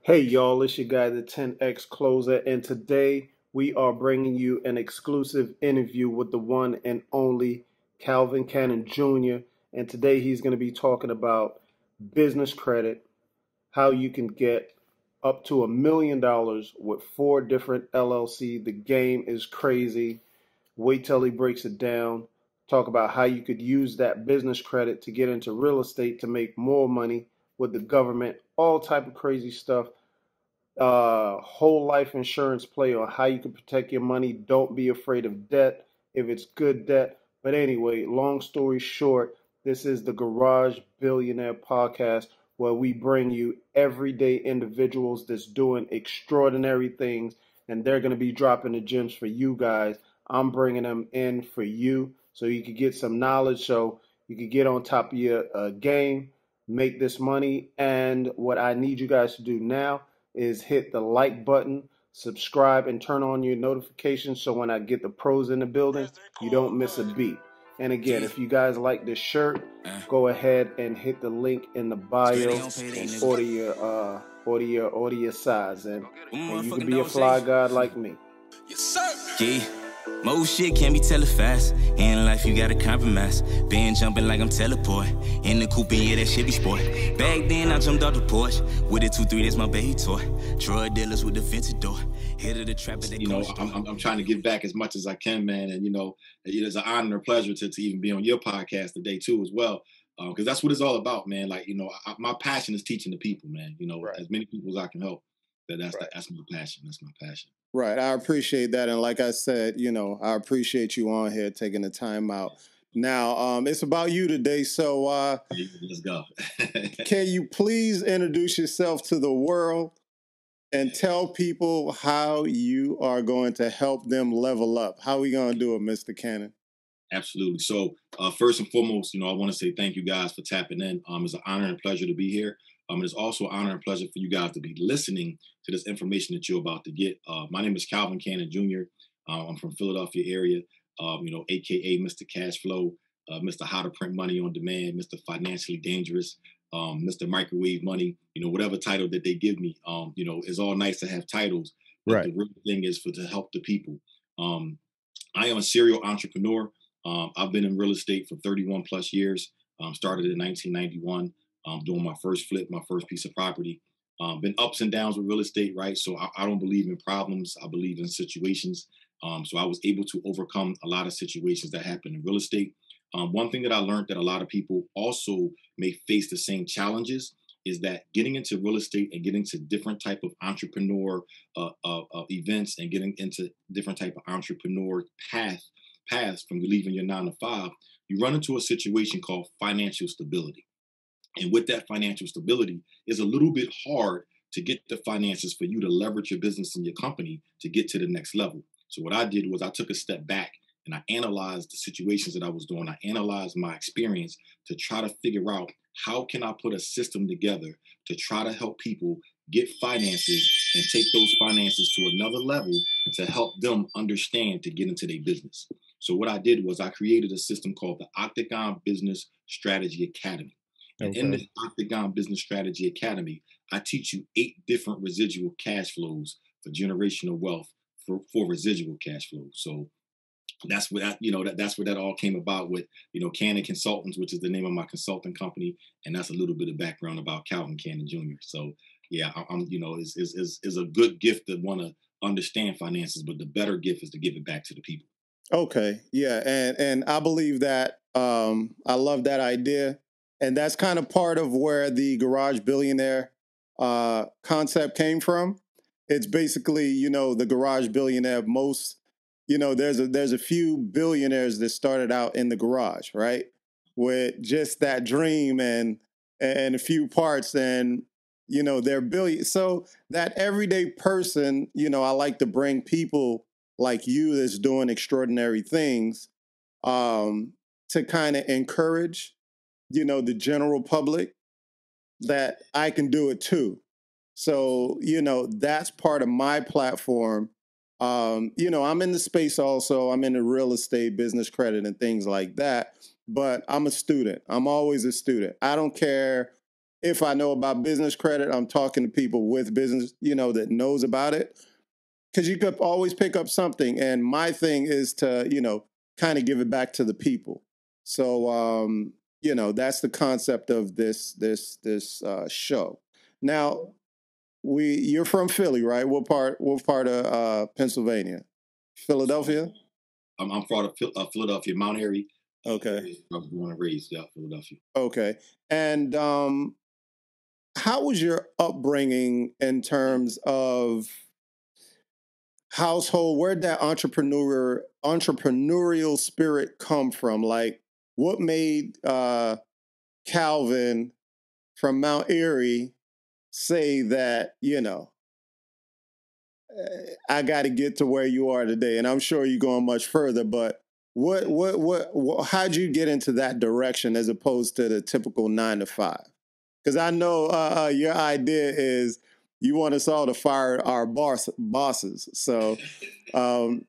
Hey y'all, it's your guy, the 10X Closer, and today we are bringing you an exclusive interview with the one and only Calvin Cannon Jr. And today he's going to be talking about business credit, how you can get up to $1 million with 4 different LLC. The game is crazy. Wait till he breaks it down. Talk about how you could use that business credit to get into real estate to make more money with the government, all type of crazy stuff. Whole life insurance play on how you can protect your money. Don't be afraid of debt if it's good debt. But anyway, long story short, this is the Garage Billionaire podcast where we bring you everyday individuals that's doing extraordinary things, and they're going to be dropping the gems for you guys. I'm bringing them in for you so you can get some knowledge, so you can get on top of your game, make this money. And what I need you guys to do now is hit the like button, subscribe, and turn on your notifications so when I get the pros in the building, you don't miss a beat. And again, if you guys like this shirt, go ahead and hit the link in the bio and order your size, and you can be a fly god like me. Yes, sir. Yeah. Most shit can't be televised. In life, you gotta compromise. Been jumping like I'm teleport. In the coupe, yeah, that shit be sport. Back then, I jumped off the porch. With a 2-3, that's my baby toy. Drug dealers with the fenced door. Head of the trap. I'm trying to give back as much as I can, man. And, it's an honor and a pleasure to even be on your podcast today, too, as well. Because that's what it's all about, man. Like, my passion is teaching the people, man. Right. As many people as I can help. That's my passion. That's my passion. Right. I appreciate that. And like I said, I appreciate you on here taking the time out. Now, it's about you today. So let's go. Can you please introduce yourself to the world and tell people how you are going to help them level up? How are we going to do it, Mr. Cannon? Absolutely. So first and foremost, I want to say thank you guys for tapping in. It's an honor and pleasure to be here. It's also an honor and pleasure for you guys to be listening to this information that you're about to get. My name is Calvin Cannon Jr. I'm from Philadelphia area, AKA Mr. Cashflow, Mr. How to Print Money on Demand, Mr. Financially Dangerous, Mr. Microwave Money, whatever title that they give me, it's all nice to have titles. But right. The real thing is to help the people. I am a serial entrepreneur. I've been in real estate for 31 plus years. Started in 1991. Doing my first flip, my first piece of property. Been ups and downs with real estate, right? So I don't believe in problems. I believe in situations. So I was able to overcome a lot of situations that happen in real estate. One thing that I learned that a lot of people also may face the same challenges is that getting into real estate and getting to different type of entrepreneur events and getting into different type of entrepreneur paths from leaving your 9 to 5, you run into a situation called financial stability. And with that financial stability, it's a little bit hard to get the finances for you to leverage your business and your company to get to the next level. So what I did was I took a step back and I analyzed the situations that I was doing. I analyzed my experience to try to figure out how can I put a system together to try to help people get finances and take those finances to another level to help them understand to get into their business. So what I did was I created a system called the Octagon Business Strategy Academy. And in the Octagon Business Strategy Academy, I teach you 8 different residual cash flows for generational wealth for residual cash flows. So that's what that's where that all came about with, Cannon Consultants, which is the name of my consulting company. And that's a little bit of background about Calvin Cannon Jr. So yeah, I'm is a good gift to want to understand finances, but the better gift is to give it back to the people. Okay. Yeah. And I believe that I love that idea. And that's kind of part of where the Garage Billionaire concept came from. It's basically, the Garage Billionaire. Most, there's a few billionaires that started out in the garage, right? With just that dream and a few parts, and they're billion. So that everyday person, I like to bring people like you that's doing extraordinary things to kind of encourage the general public that I can do it too. So, that's part of my platform. I'm in the space also. I'm in the real estate, business credit, and things like that. But I'm a student. I'm always a student. I don't care if I know about business credit, I'm talking to people with business, that knows about it. Because you could always pick up something. And my thing is to, kind of give it back to the people. So, that's the concept of this show. Now, you're from Philly, right? What part of Pennsylvania? Philadelphia? I'm from Philadelphia, Mount Airy. Okay. I was born and raised, Philadelphia. Okay. And how was your upbringing in terms of household? Where'd that entrepreneurial spirit come from? Like, what made Calvin from Mount Airy say that, I got to get to where you are today? And I'm sure you're going much further, but how'd you get into that direction as opposed to the typical 9 to 5? Because I know your idea is you want us all to fire our bosses. So, Absolutely.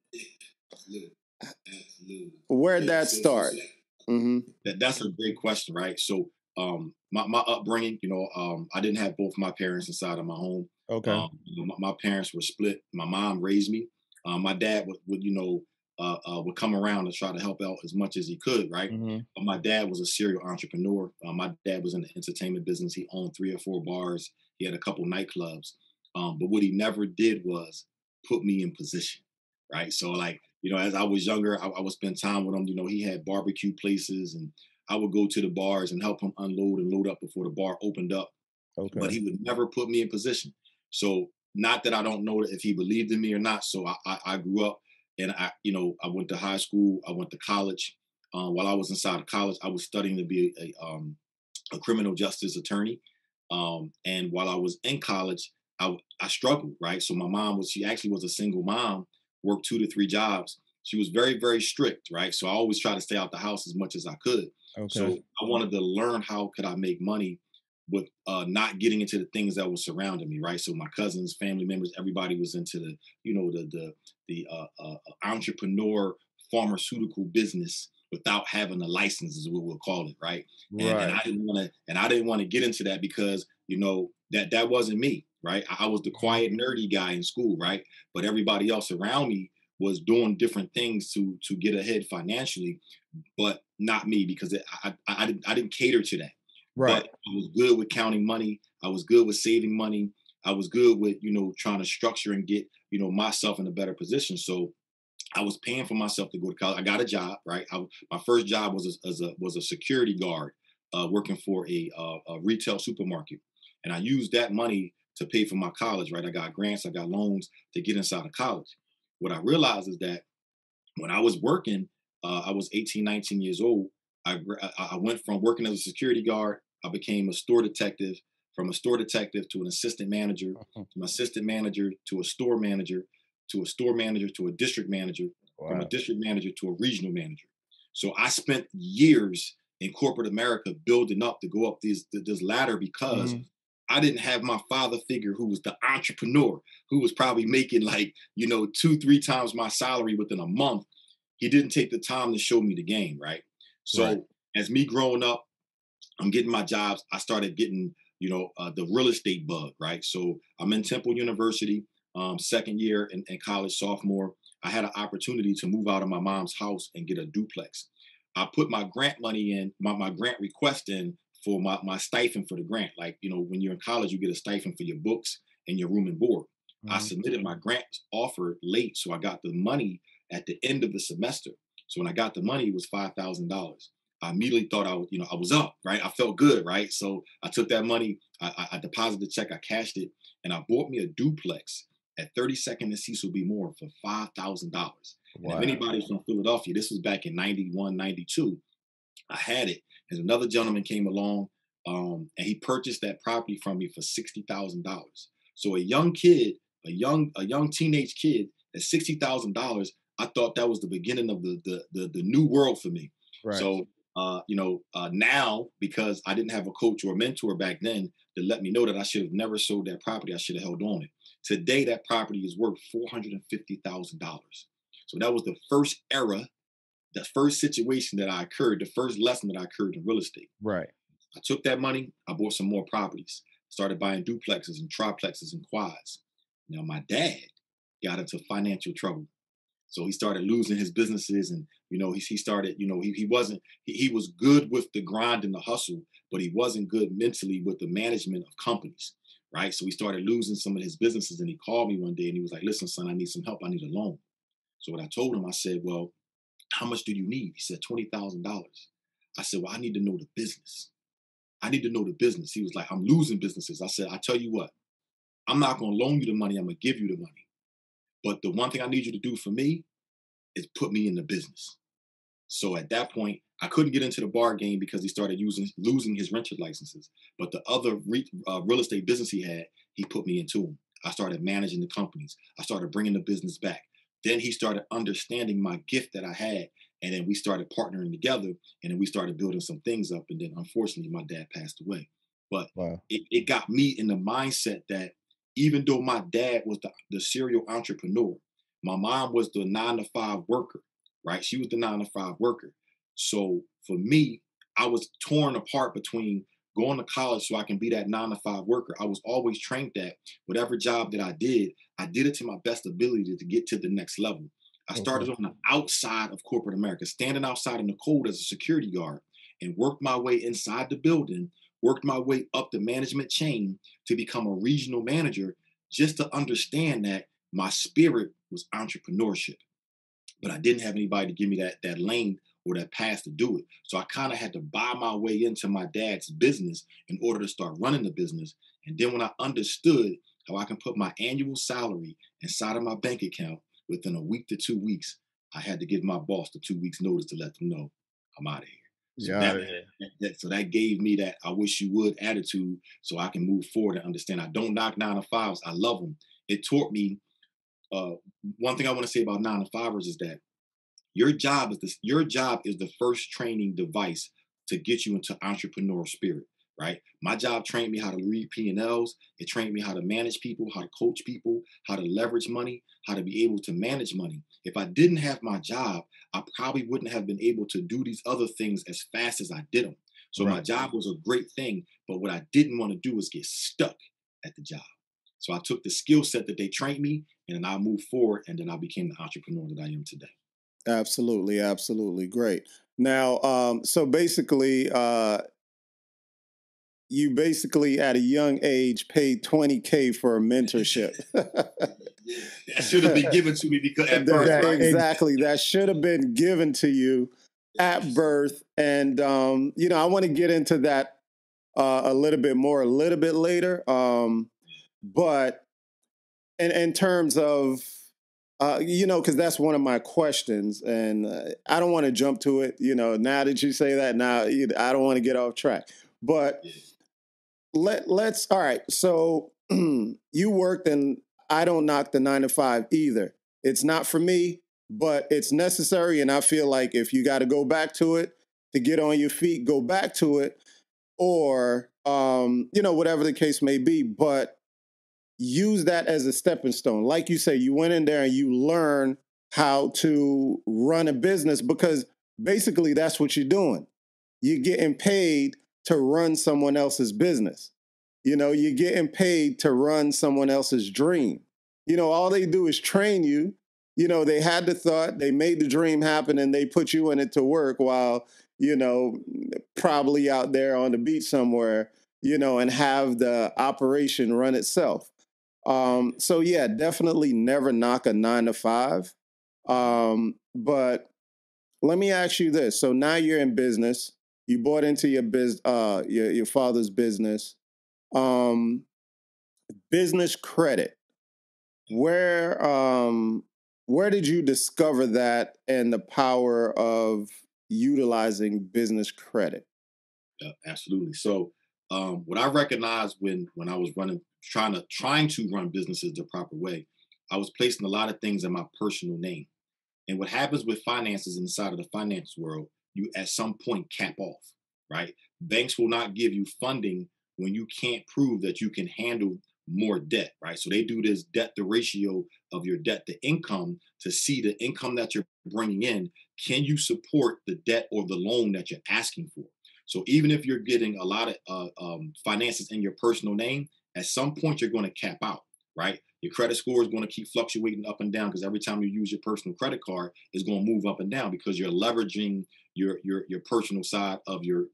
Where'd that start? Mm-hmm. That's a great question, right? So, my upbringing, I didn't have both my parents inside of my home. Okay. My parents were split. My mom raised me. My dad would come around and try to help out as much as he could, right? Mm-hmm. But my dad was a serial entrepreneur. My dad was in the entertainment business. He owned 3 or 4 bars. He had a couple nightclubs. But what he never did was put me in position, right? So, like, as I was younger, I would spend time with him. He had barbecue places, and I would go to the bars and help him unload and load up before the bar opened up. Okay. But he would never put me in position. So, not that I don't know if he believed in me or not. So I grew up, and I went to high school. I went to college. While I was inside of college, I was studying to be a criminal justice attorney. And while I was in college, I struggled, right? So my mom she actually was a single mom, worked 2 to 3 jobs. She was very, very strict, right? So I always tried to stay out the house as much as I could. Okay. So I wanted to learn how could I make money with not getting into the things that was surrounding me, right? So my cousins, family members, everybody was into the entrepreneur pharmaceutical business without having a license, is what we'll call it, right? And I didn't want to get into that because that wasn't me, right? I was the quiet, nerdy guy in school, right? But everybody else around me was doing different things to get ahead financially, but not me, because I didn't cater to that. Right. But I was good with counting money. I was good with saving money. I was good with trying to structure and get myself in a better position. So I was paying for myself to go to college. I got a job, right? My first job was a security guard, working for a retail supermarket, and I used that money to pay for my college, right? I got grants, I got loans to get inside of college. What I realized is that when I was working, I was 18, 19 years old. I went from working as a security guard. I became a store detective. From a store detective to an assistant manager, from an assistant manager to a store manager, to a store manager to a district manager, from a district manager to a regional manager. So I spent years in corporate America building up to go up this ladder because I didn't have my father figure who was the entrepreneur, who was probably making like, 2-3 times my salary within a month. He didn't take the time to show me the game, right? So as me growing up, I'm getting my jobs. I started getting, the real estate bug, right? So I'm in Temple University, second year in college, sophomore. I had an opportunity to move out of my mom's house and get a duplex. I put my grant money in, my grant request in for my stipend for the grant. Like, when you're in college, you get a stipend for your books and your room and board. I submitted my grant offer late, so I got the money at the end of the semester. So when I got the money, it was $5,000. I immediately thought I was up, right? I felt good, right? So I took that money, I deposited the check, I cashed it, and I bought me a duplex at 32nd and Cecil B. Moore for $5,000. Wow. And if anybody's from Philadelphia, this was back in 91, 92, I had it. And another gentleman came along, and he purchased that property from me for $60,000. So a young kid, a young teenage kid at $60,000, I thought that was the beginning of the new world for me. Right. So now, because I didn't have a coach or a mentor back then to let me know that I should have never sold that property, I should have held on it. Today, that property is worth $450,000. So that was the first era, the first situation that I occurred, the first lesson that I occurred in real estate. Right. I took that money, I bought some more properties, started buying duplexes and triplexes and quads. Now, my dad got into financial trouble. So he started losing his businesses, and he started, he was good with the grind and the hustle, but he wasn't good mentally with the management of companies, right? So he started losing some of his businesses, and he called me one day and he was like, "Listen, son, I need some help. I need a loan." So what I told him, I said, "Well, how much do you need?" He said, $20,000. I said, "Well, I need to know the business. I need to know the business." He was like, "I'm losing businesses." I said, "I tell you what, I'm not going to loan you the money. I'm going to give you the money. But the one thing I need you to do for me is put me in the business." So at that point, I couldn't get into the bar game because he started losing his rental licenses. But the other real estate business he had, he put me into them. I started managing the companies. I started bringing the business back. Then he started understanding my gift that I had. And then we started partnering together, and then we started building some things up. And then unfortunately, my dad passed away. But Wow. it got me in the mindset that even though my dad was the serial entrepreneur, my mom was the 9-to-5 worker, right? She was the 9-to-5 worker. So for me, I was torn apart between going to college so I can be that 9-to-5 worker. I was always trained that whatever job that I did it to my best ability to get to the next level. I started on the outside of corporate America, standing outside in the cold as a security guard, and worked my way inside the building, worked my way up the management chain to become a regional manager, just to understand that my spirit was entrepreneurship. But I didn't have anybody to give me that lane or that path to do it. So I kind of had to buy my way into my dad's business in order to start running the business. And then when I understood how I can put my annual salary inside of my bank account within a week to 2 weeks, I had to give my boss the 2 weeks notice to let them know I'm out of here. So that gave me that "I wish you would" attitude, so I can move forward and understand I don't knock 9-to-5s. I love them. It taught me one thing I want to say about 9-to-5ers is that your job is the first training device to get you into entrepreneurial spirit, right? My job trained me how to read P&Ls. It trained me how to manage people, how to coach people, how to leverage money, how to be able to manage money. If I didn't have my job, I probably wouldn't have been able to do these other things as fast as I did them. So my job was a great thing, but what I didn't want to do was get stuck at the job. So I took the skill set that they trained me, and then I moved forward, and then I became the entrepreneur that I am today. Absolutely, absolutely, great. Now, so basically, you basically at a young age paid $20K for a mentorship. That should have been given to me because at birth, right? Exactly, that should have been given to you at birth. And I want to get into that a little bit more a little bit later. But in terms of because that's one of my questions, and I don't want to jump to it. Now that you say that, now I don't want to get off track. But let's. All right. So you worked, and I don't knock the 9-to-5 either. It's not for me, but it's necessary, and I feel like if you got to go back to it to get on your feet, go back to it, or whatever the case may be. But use that as a stepping stone. Like you say, you went in there and you learn how to run a business, because basically that's what you're doing. You're getting paid to run someone else's business. You're getting paid to run someone else's dream. All they do is train you. They had the thought, they made the dream happen, and they put you in it to work while, probably out there on the beach somewhere, and have the operation run itself. So yeah, definitely never knock a 9-to-5. But let me ask you this. So now you're in business. You bought into your father's business. Business credit. Where did you discover that and the power of utilizing business credit? Yeah, absolutely. So what I recognized when I was trying to run businesses the proper way, I was placing a lot of things in my personal name. And what happens with finances inside of the finance world, you at some point cap off, right? Banks will not give you funding when you can't prove that you can handle more debt, right? So they do this debt to ratio of your debt to income to see the income that you're bringing in. Can you support the debt or the loan that you're asking for? So even if you're getting a lot of finances in your personal name, at some point you're going to cap out, right? Your credit score is going to keep fluctuating up and down because every time you use your personal credit card, it's going to move up and down because you're leveraging your personal side of your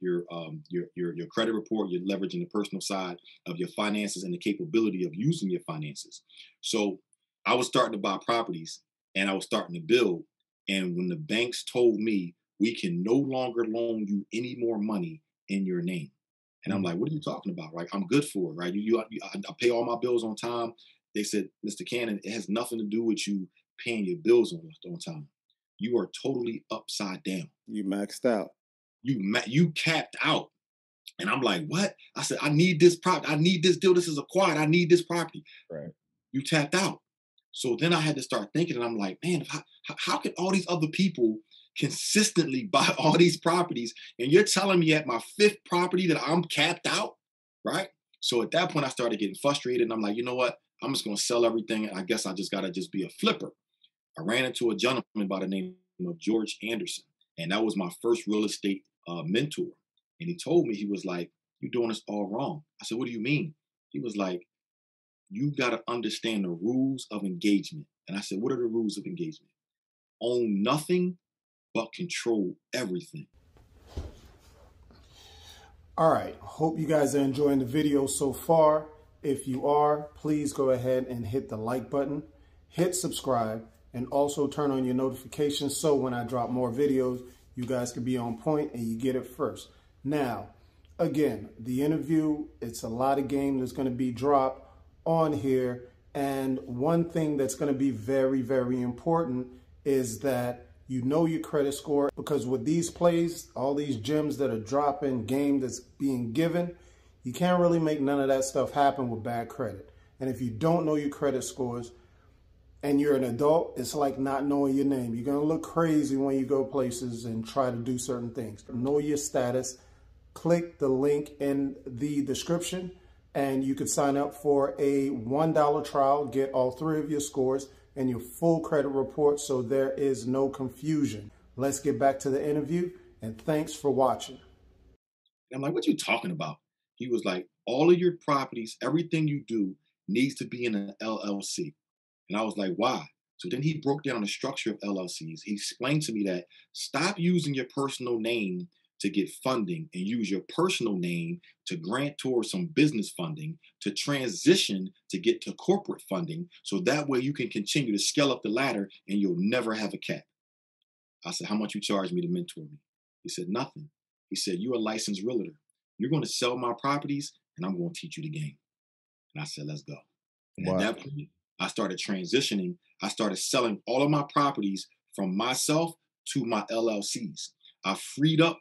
credit report. You're leveraging the personal side of your finances and the capability of using your finances. So I was starting to buy properties and I was starting to build. And when the banks told me we can no longer loan you any more money in your name, and I'm like, what are you talking about? Right? I'm good for it, right? I pay all my bills on time. They said, Mr. Cannon, it has nothing to do with you paying your bills on time. You are totally upside down. You maxed out. You capped out. And I'm like, what? I said, I need this property. I need this deal. This is acquired. I need this property. Right. You tapped out. So then I had to start thinking, and I'm like, man, how can all these other people consistently buy all these properties? And you're telling me at my fifth property that I'm capped out, right? So at that point, I started getting frustrated. And I'm like, you know what? I'm just going to sell everything. And I guess I just got to just be a flipper. I ran into a gentleman by the name of George Anderson. And that was my first real estate mentor. And he told me, he was like, you're doing this all wrong. I said, what do you mean? He was like, you got to understand the rules of engagement. And I said, what are the rules of engagement? Own nothing, but control everything. All right. Hope you guys are enjoying the video so far. If you are, please go ahead and hit the like button, hit subscribe, and also turn on your notifications so when I drop more videos, you guys can be on point and you get it first. Now, again, the interview, it's a lot of game that's going to be dropped on here. And one thing that's going to be very, very important is that you know your credit score, because with these plays, all these gems that are dropping, game that's being given, you can't really make none of that stuff happen with bad credit. And if you don't know your credit scores and you're an adult, it's like not knowing your name. You're going to look crazy when you go places and try to do certain things. Know your status. Click the link in the description and you could sign up for a $1 trial, get all 3 of your scores and your full credit report so there is no confusion. Let's get back to the interview, and thanks for watching. I'm like, what you talking about? He was like, all of your properties, everything you do needs to be in an LLC. And I was like, why? So then he broke down the structure of LLCs. He explained to me that stop using your personal name to get funding and use your personal name to grant towards some business funding, to transition to get to corporate funding. So that way you can continue to scale up the ladder and you'll never have a cap. I said, how much you charge me to mentor me? He said, nothing. He said, you're a licensed realtor. You're going to sell my properties and I'm going to teach you the game. And I said, let's go. And Wow. at that point, I started transitioning. I started selling all of my properties from myself to my LLCs. I freed up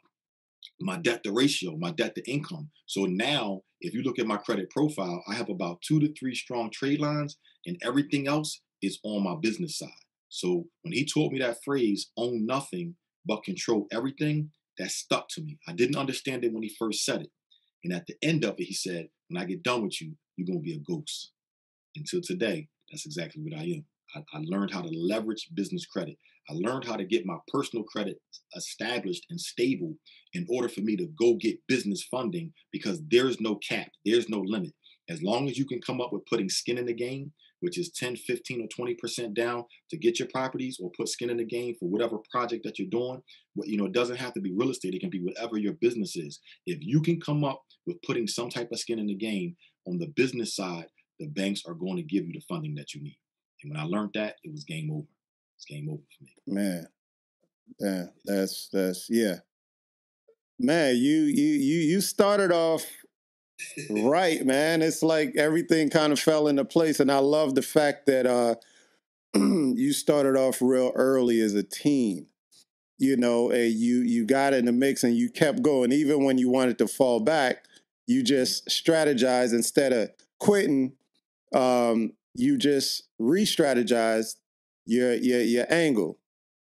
my debt to ratio, my debt to income. So now, if you look at my credit profile, I have about 2 to 3 strong trade lines and everything else is on my business side. So when he told me that phrase, own nothing, but control everything, that stuck to me. I didn't understand it when he first said it. And at the end of it, he said, when I get done with you, you're going to be a ghost. Until today, that's exactly what I am. I learned how to leverage business credit. I learned how to get my personal credit established and stable in order for me to go get business funding, because there's no cap. There's no limit. As long as you can come up with putting skin in the game, which is 10, 15, or 20% down to get your properties, or put skin in the game for whatever project that you're doing. It doesn't have to be real estate. It can be whatever your business is. If you can come up with putting some type of skin in the game on the business side, the banks are going to give you the funding that you need. And when I learned that, it was game over. It's game over for me. Man, yeah, that's yeah. Man, you started off right, man. It's like everything kind of fell into place, and I love the fact that you started off real early as a teen. And you got in the mix and you kept going, even when you wanted to fall back. You just strategized instead of quitting. You just re-strategized your angle,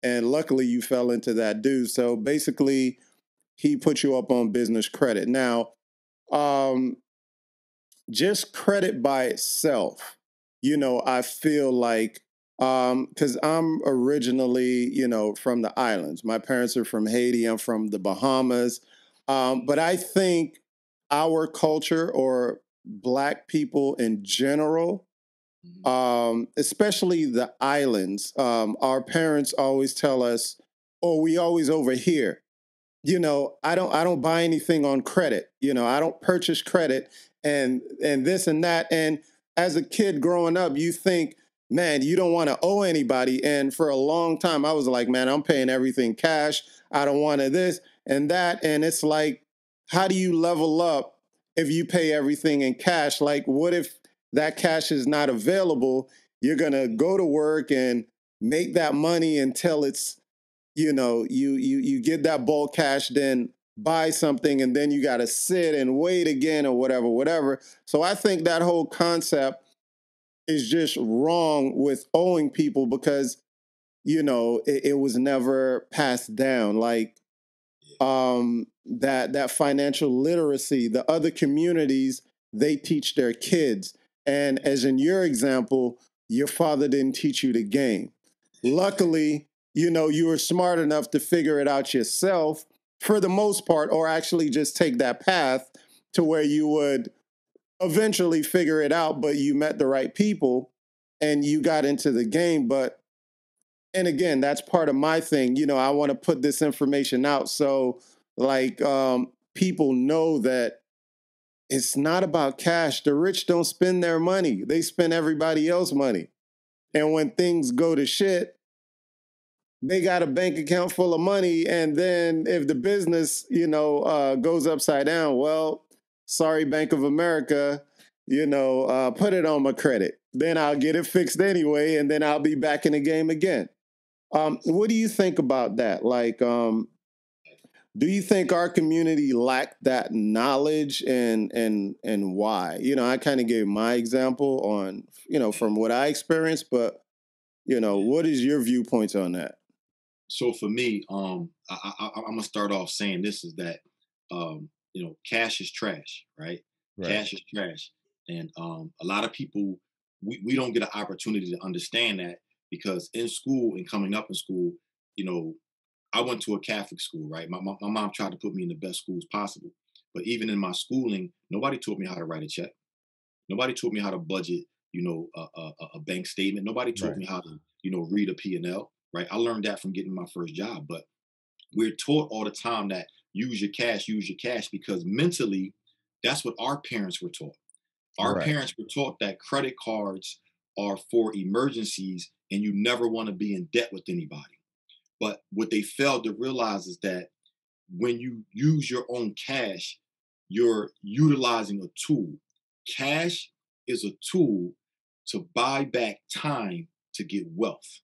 and luckily you fell into that dude. So basically, he put you up on business credit. Now, just credit by itself, I feel like, because I'm originally, from the islands. My parents are from Haiti. I'm from the Bahamas. But I think our culture, or Black people in general, especially the islands, our parents always tell us, "Oh, we always over here." I don't buy anything on credit. I don't purchase credit, and this and that. And as a kid growing up, you think, man, you don't want to owe anybody. And for a long time, I was like, man, I'm paying everything cash. I don't want to this and that. And it's like, how do you level up if you pay everything in cash? Like, what if that cash is not available? You're gonna go to work and make that money until it's, you get that bulk cash, then buy something, and then you got to sit and wait again, or whatever. So I think that whole concept is just wrong with owing people, because it was never passed down. Like, that financial literacy, the other communities, they teach their kids. And as in your example, your father didn't teach you the game. Luckily, you were smart enough to figure it out yourself for the most part, or actually just take that path to where you would eventually figure it out, but you met the right people and you got into the game. But, and again, that's part of my thing. I want to put this information out so, like, people know that it's not about cash. The rich don't spend their money. They spend everybody else's money. And when things go to shit, they got a bank account full of money. And then if the business, goes upside down, well, sorry, Bank of America, put it on my credit. Then I'll get it fixed anyway, and then I'll be back in the game again. What do you think about that? Like, do you think our community lacked that knowledge, and why? I kind of gave my example on, from what I experienced, but, what is your viewpoints on that? So for me, I'm gonna start off saying this is that, cash is trash, right? Right. Cash is trash, and a lot of people, we don't get an opportunity to understand that, because in school and coming up in school, you know, I went to a Catholic school, right? My mom tried to put me in the best schools possible, but even in my schooling, nobody taught me how to write a check. Nobody taught me how to budget, a bank statement. Nobody taught Right. me how to, read a P&L, right? I learned that from getting my first job. But we're taught all the time that use your cash, because mentally, that's what our parents were taught. Our Right. parents were taught that credit cards are for emergencies and you never want to be in debt with anybody. But what they failed to realize is that when you use your own cash, you're utilizing a tool. Cash is a tool to buy back time to get wealth.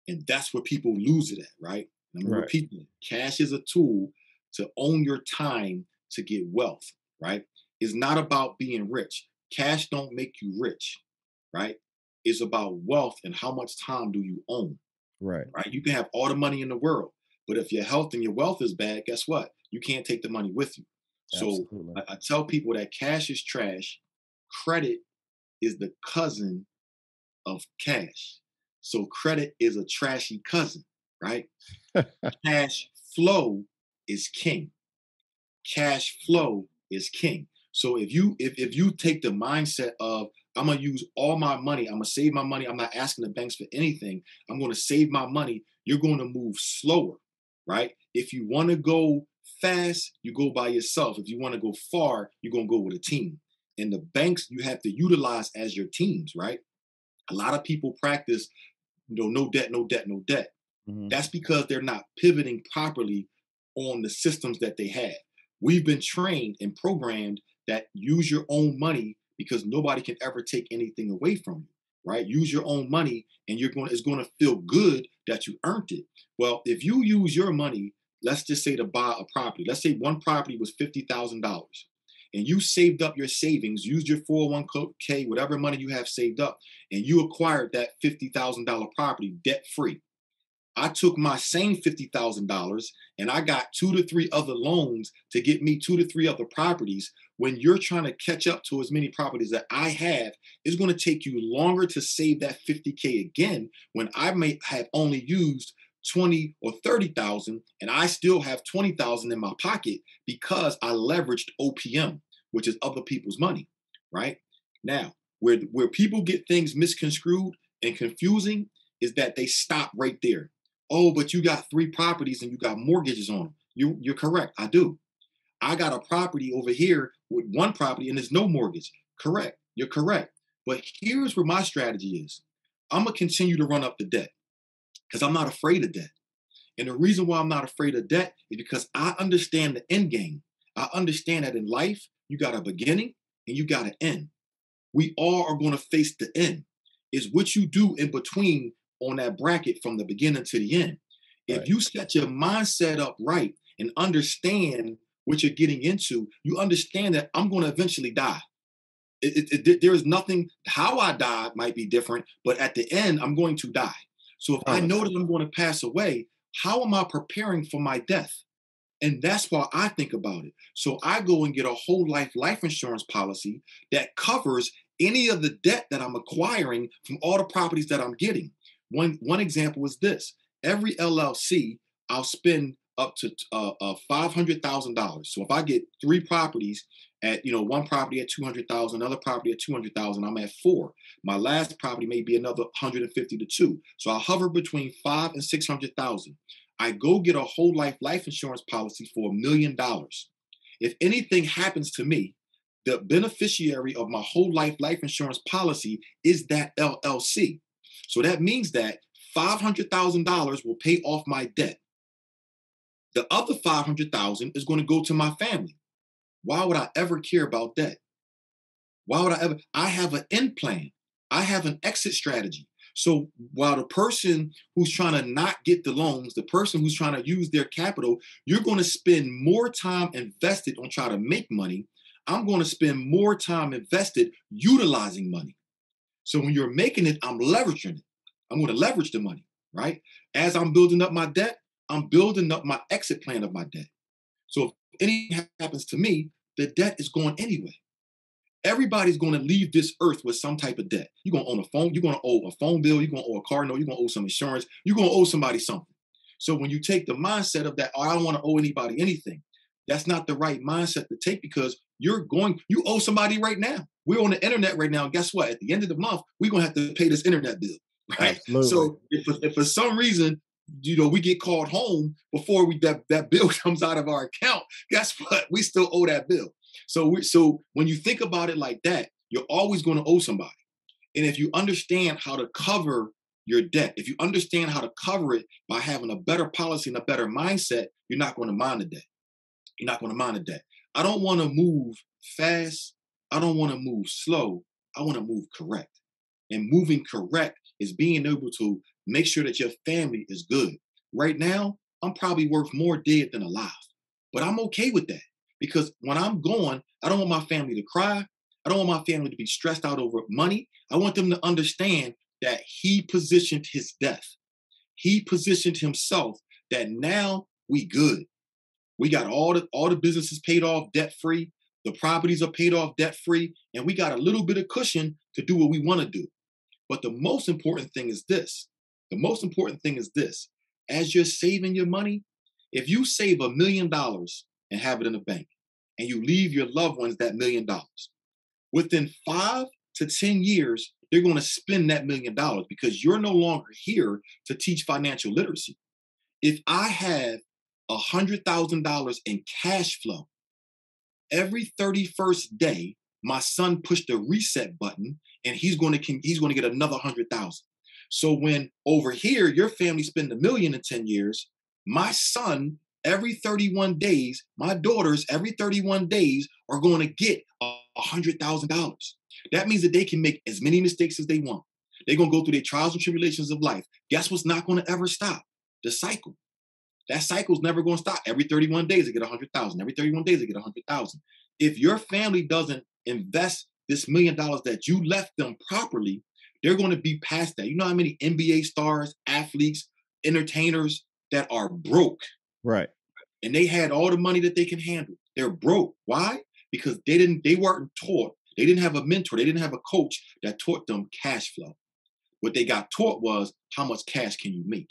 And that's where people lose it at, right? And I'm gonna Right. repeat that. Cash is a tool to own your time to get wealth, right? It's not about being rich. Cash don't make you rich, right? It's about wealth and how much time do you own, Right. right? You can have all the money in the world, but if your health and your wealth is bad, guess what? You can't take the money with you. So Absolutely. I tell people that cash is trash. Credit is the cousin of cash. So credit is a trashy cousin, right? Cash flow is king. Cash flow is king. So if you take the mindset of, I'm gonna use all my money, I'm gonna save my money, I'm not asking the banks for anything, I'm gonna save my money, you're gonna move slower, right? If you want to go fast, you go by yourself. If you want to go far, you're gonna go with a team. And the banks you have to utilize as your teams, right? A lot of people practice, no debt, no debt, no debt. Mhm. That's because they're not pivoting properly on the systems that they have. We've been trained and programmed that use your own money because nobody can ever take anything away from you, right? Use your own money and it's going to feel good that you earned it. Well, if you use your money, let's just say to buy a property, let's say one property was $50,000 and you saved up your savings, used your 401k, whatever money you have saved up, and you acquired that $50,000 property debt free. I took my same $50,000 and I got 2 to 3 other loans to get me 2 to 3 other properties. When you're trying to catch up to as many properties that I have, it's going to take you longer to save that 50K again when I may have only used 20 or 30,000, and I still have 20,000 in my pocket because I leveraged OPM, which is other people's money, right? Now, where people get things misconstrued and confusing is that they stop right there. Oh, but you got 3 properties and you got mortgages on them. You're correct. I do. I got a property over here with 1 property and there's no mortgage. Correct. You're correct. But here's where my strategy is. I'm going to continue to run up the debt because I'm not afraid of debt. And the reason why I'm not afraid of debt is because I understand the end game. I understand that in life, you got a beginning and you got an end. We all are going to face the end. It's what you do in between on that bracket from the beginning to the end. If you set your mindset up right and understand what you're getting into, you understand that I'm going to eventually die. There is nothing, how I die might be different, but at the end, I'm going to die. So if I know that I'm going to pass away, how am I preparing for my death? And that's why I think about it. So I go and get a whole life insurance policy that covers any of the debt that I'm acquiring from all the properties that I'm getting. One example is this. Every LLC, I'll spend up to $500,000. So if I get 3 properties at, one property at 200,000, another property at 200,000, I'm at 4. My last property may be another 150 to 2. So I hover between 5 and 600,000. I go get a whole life insurance policy for $1 million. If anything happens to me, the beneficiary of my whole life insurance policy is that LLC. So that means that $500,000 will pay off my debt. The other $500,000 is going to go to my family. Why would I ever care about that? Why would I ever? I have an end plan. I have an exit strategy. So while the person who's trying to not get the loans, the person who's trying to use their capital, you're going to spend more time invested on trying to make money. I'm going to spend more time invested utilizing money. So when you're making it, I'm leveraging it. I'm going to leverage the money, right? As I'm building up my debt, I'm building up my exit plan of my debt. So if anything happens to me, the debt is going anyway. Everybody's going to leave this earth with some type of debt. You're going to own a phone. You're going to owe a phone bill. You're going to owe a car note. You're going to owe some insurance. You're going to owe somebody something. So when you take the mindset of that, oh, I don't want to owe anybody anything, that's not the right mindset to take because you owe somebody right now. We're on the internet right now. And guess what? At the end of the month, we're going to have to pay this internet bill, right? Absolutely. So if for some reason, we get called home before that bill comes out of our account, guess what? We still owe that bill. So when you think about it like that, you're always going to owe somebody. And if you understand how to cover your debt, if you understand how to cover it by having a better policy and a better mindset, you're not going to mind the debt. You're not going to mind the debt. I don't want to move fast. I don't want to move slow. I want to move correct. And moving correct is being able to make sure that your family is good. Right now, I'm probably worth more dead than alive, but I'm okay with that. Because when I'm gone, I don't want my family to cry. I don't want my family to be stressed out over money. I want them to understand that he positioned his death. He positioned himself that now we good. We got all the businesses paid off debt-free. The properties are paid off debt-free. And we got a little bit of cushion to do what we want to do. But the most important thing is this. The most important thing is this. As you're saving your money, if you save $1 million and have it in the bank, and you leave your loved ones that $1 million, within 5 to 10 years, they're going to spend that $1 million because you're no longer here to teach financial literacy. If I have $100,000 in cash flow, every 31st day, my son pushed the reset button and he's going to get another 100,000. So when over here, your family spend $1 million in 10 years, my son, every 31 days, my daughters, every 31 days are going to get $100,000. That means that they can make as many mistakes as they want. They're going to go through their trials and tribulations of life. Guess what's not going to ever stop? The cycle. That cycle's never going to stop. Every 31 days, they get 100,000. Every 31 days, they get 100,000. If your family doesn't invest this $1 million that you left them properly, they're going to be past that. You know how many NBA stars, athletes, entertainers that are broke? Right. And they had all the money that they can handle. They're broke. Why? Because they weren't taught. They didn't have a mentor. They didn't have a coach that taught them cash flow. What they got taught was how much cash can you make?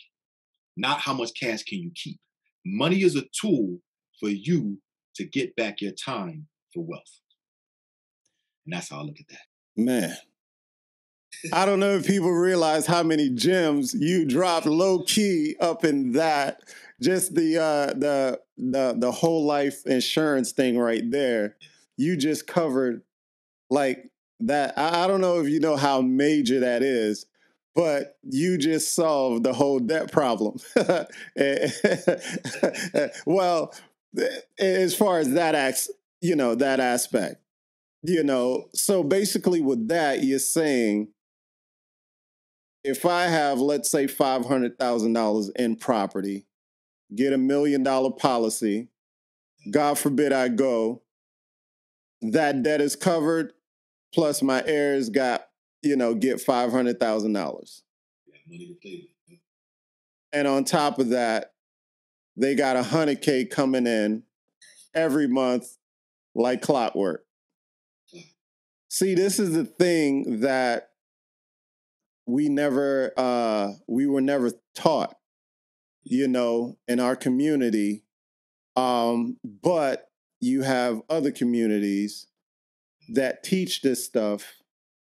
not how much cash can you keep. Money is a tool for you to get back your time for wealth. And that's how I look at that. Man, I don't know if people realize how many gems you dropped low key up in that. Just the whole life insurance thing right there. You just covered like that. I don't know if you know how major that is, but you just solved the whole debt problem. Well, as far as that that aspect, so basically with that, you're saying, if I have, let's say, $500,000 in property, get $1 million policy, God forbid I go, that debt is covered, plus my heirs get $500,000. And on top of that, they got $100K coming in every month like clockwork. See, this is the thing that we were never taught, in our community. But you have other communities that teach this stuff.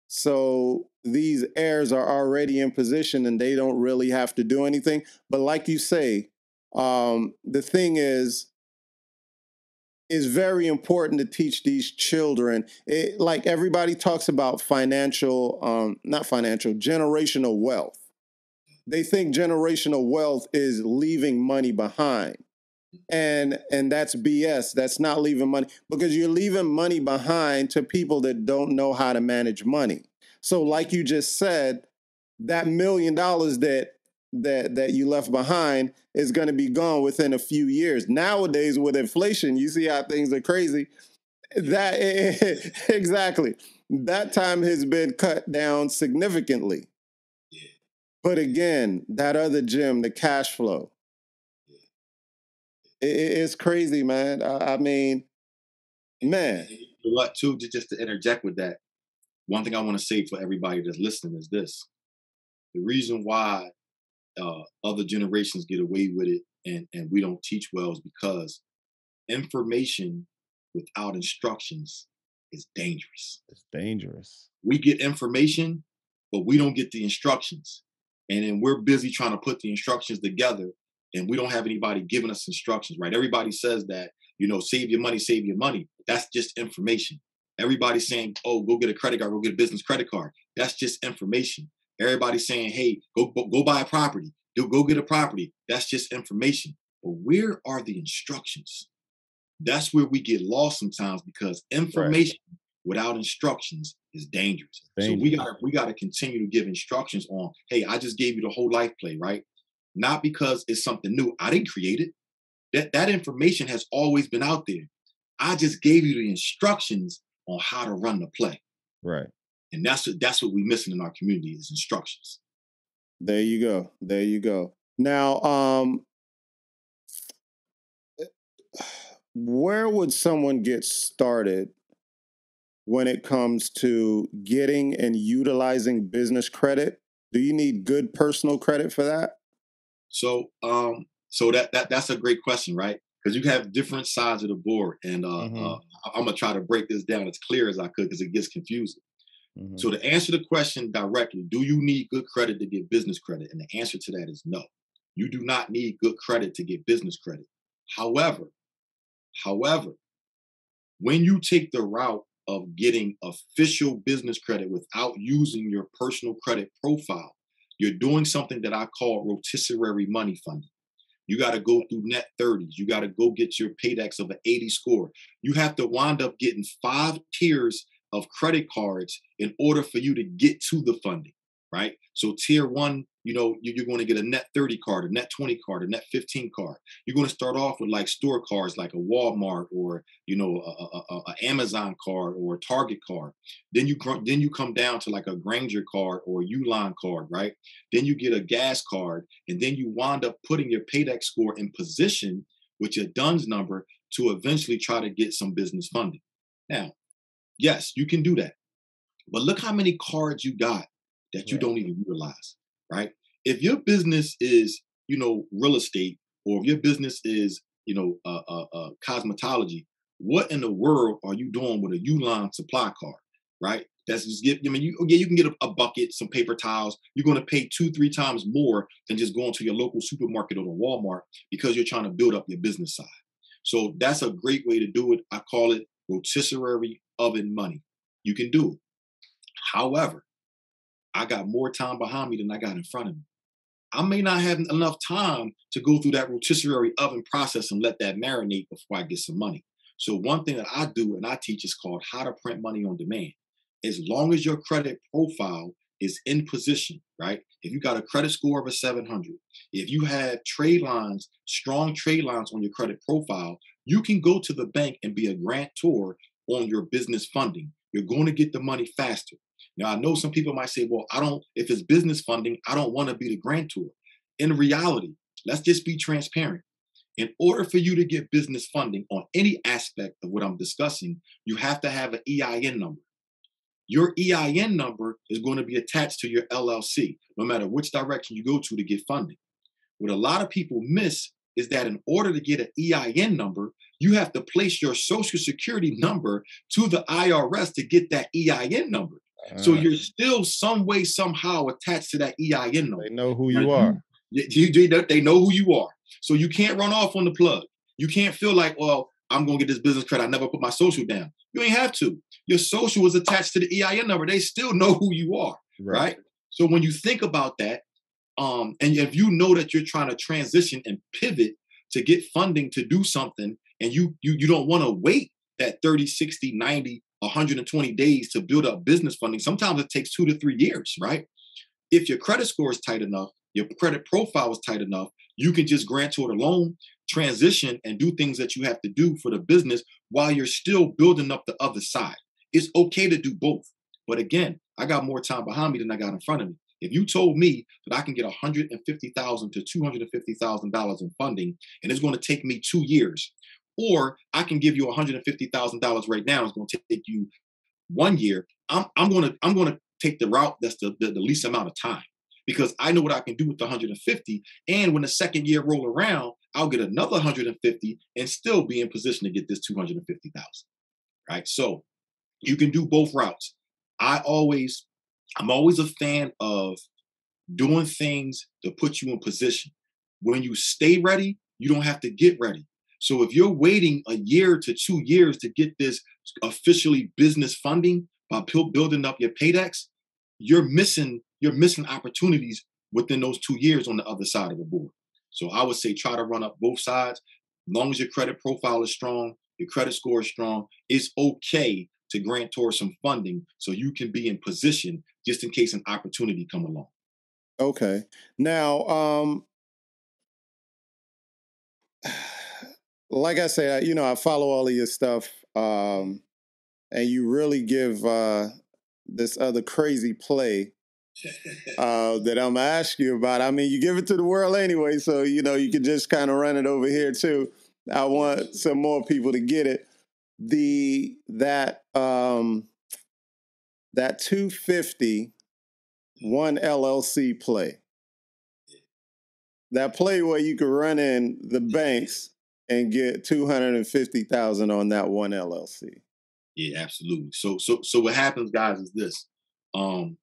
So these heirs are already in position and they don't really have to do anything. But like you say, the thing is very important to teach these children. Like everybody talks about generational wealth. They think generational wealth is leaving money behind. And that's BS. That's not leaving money, because you're leaving money behind to people that don't know how to manage money. So like you just said, that $1 million that you left behind is going to be gone within a few years. Nowadays with inflation, you see how things are crazy. Exactly. That time has been cut down significantly. Yeah. But again, that other gem, the cash flow, it's crazy, man. I mean, man. What too? Just to interject with that, one thing I want to say for everybody that's listening is this: the reason why other generations get away with it and we don't teach well is because information without instructions is dangerous. It's dangerous. We get information, but we don't get the instructions, and then we're busy trying to put the instructions together. And we don't have anybody giving us instructions, right? Everybody says that, save your money, save your money. That's just information. Everybody's saying, oh, go get a credit card, go get a business credit card. That's just information. Everybody's saying, hey, go buy a property, go get a property. That's just information. But where are the instructions? That's where we get lost sometimes, because information without instructions is dangerous. So we gotta continue to give instructions on, hey, I just gave you the whole life play, right? Not because it's something new. I didn't create it. That information has always been out there. I just gave you the instructions on how to run the play. Right. And that's what we're missing in our community is instructions. There you go. There you go. Now, where would someone get started when it comes to getting and utilizing business credit? Do you need good personal credit for that? So that's a great question, right? Because you have different sides of the board, and I'm gonna try to break this down as clear as I could, because it gets confusing. Mm-hmm. So to answer the question directly, do you need good credit to get business credit? And the answer to that is no. You do not need good credit to get business credit. However, when you take the route of getting official business credit without using your personal credit profile, you're doing something that I call rotisserie money funding. You got to go through net 30s. You got to go get your paydex of an 80 score. You have to wind up getting 5 tiers of credit cards in order for you to get to the funding, right? So tier 1, you're going to get a net 30 card, a net 20 card, a net 15 card. You're going to start off with like store cards, like a Walmart or, a Amazon card or a Target card. Then you come down to like a Granger card or a Uline card, right? Then you get a gas card, and then you wind up putting your paydex score in position with your DUNS number to eventually try to get some business funding. Now, yes, you can do that. But look how many cards you got that you don't even utilize, right? If your business is real estate, or if your business is, cosmetology, what in the world are you doing with a Uline supply card, right? That's just you can get a bucket, some paper towels. You're going to pay 2-3 times more than just going to your local supermarket or the Walmart because you're trying to build up your business side. So that's a great way to do it. I call it rotisserie oven money. You can do it. However, I got more time behind me than I got in front of me. I may not have enough time to go through that rotisserie oven process and let that marinate before I get some money. So one thing that I do and I teach is called how to print money on demand. As long as your credit profile is in position, right? If you got a credit score of a 700, if you have strong trade lines on your credit profile, you can go to the bank and be a grantor on your business funding. You're going to get the money faster. Now, I know some people might say, well, if it's business funding, I don't want to be the grantor. In reality, let's just be transparent. In order for you to get business funding on any aspect of what I'm discussing, you have to have an EIN number. Your EIN number is going to be attached to your LLC, no matter which direction you go to get funding. What a lot of people miss is that in order to get an EIN number, you have to place your social security number to the IRS to get that EIN number. So you're still some way, somehow attached to that EIN number. They know who you are. They know who you are. So you can't run off on the plug. You can't feel like, well, I'm going to get this business credit. I never put my social down. You ain't have to. Your social is attached to the EIN number. They still know who you are, right? So when you think about that, and if you know that you're trying to transition and pivot to get funding to do something, and you don't want to wait that 30, 60, 90, 120 days to build up business funding. Sometimes it takes 2 to 3 years, right? If your credit score is tight enough, your credit profile is tight enough, you can just grantor the loan, transition, and do things that you have to do for the business while you're still building up the other side. It's okay to do both. But again, I got more time behind me than I got in front of me. If you told me that I can get $150,000 to $250,000 in funding, and it's going to take me 2 years, or I can give you $150,000 right now, it's going to take you 1 year, I'm going to take the route that's the least amount of time, because I know what I can do with the 150. And when the second year roll around, I'll get another 150 and still be in position to get this 250,000, right? So you can do both routes. I'm always a fan of doing things to put you in position. When you stay ready, you don't have to get ready. So if you're waiting a year to 2 years to get this officially business funding by building up your paydex, you're missing opportunities within those 2 years on the other side of the board. So I would say try to run up both sides. As long as your credit profile is strong, your credit score is strong, it's okay to grantor some funding so you can be in position just in case an opportunity come along. Okay. Now, like I say, I follow all of your stuff, and you really give this other crazy play that I'm gonna ask you about. I mean, you give it to the world anyway, so you can just kind of run it over here too. I want some more people to get it. That 250 one LLC play. That play where you could run in the banks and get 250,000 on that one LLC. Yeah, absolutely. So what happens, guys, is this. I'm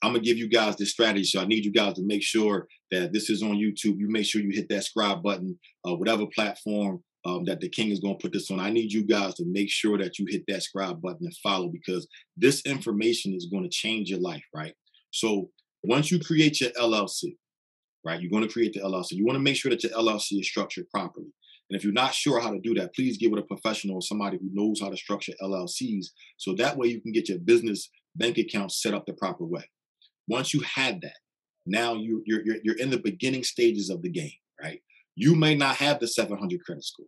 gonna give you guys this strategy. So I need you guys to make sure that this is on YouTube. You make sure you hit that subscribe button, whatever platform that the King is gonna put this on. I need you guys to make sure that you hit that subscribe button and follow, because this information is going to change your life, right? So once you create your LLC, right, you're going to create the LLC. You want to make sure that your LLC is structured properly. And if you're not sure how to do that, please get with a professional or somebody who knows how to structure LLCs, so that way you can get your business bank account set up the proper way. Once you have that, now you're in the beginning stages of the game, right? You may not have the 700 credit score.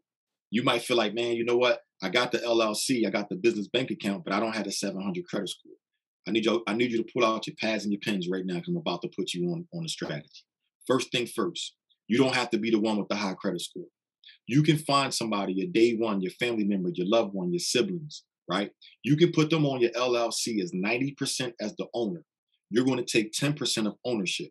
You might feel like, man, you know what? I got the LLC, I got the business bank account, but I don't have the 700 credit score. I need you to pull out your pads and your pens right now, because I'm about to put you on a strategy. First thing first, you don't have to be the one with the high credit score. You can find somebody, your day one, your family member, your loved one, your siblings, right? You can put them on your LLC as 90% as the owner. You're going to take 10% of ownership.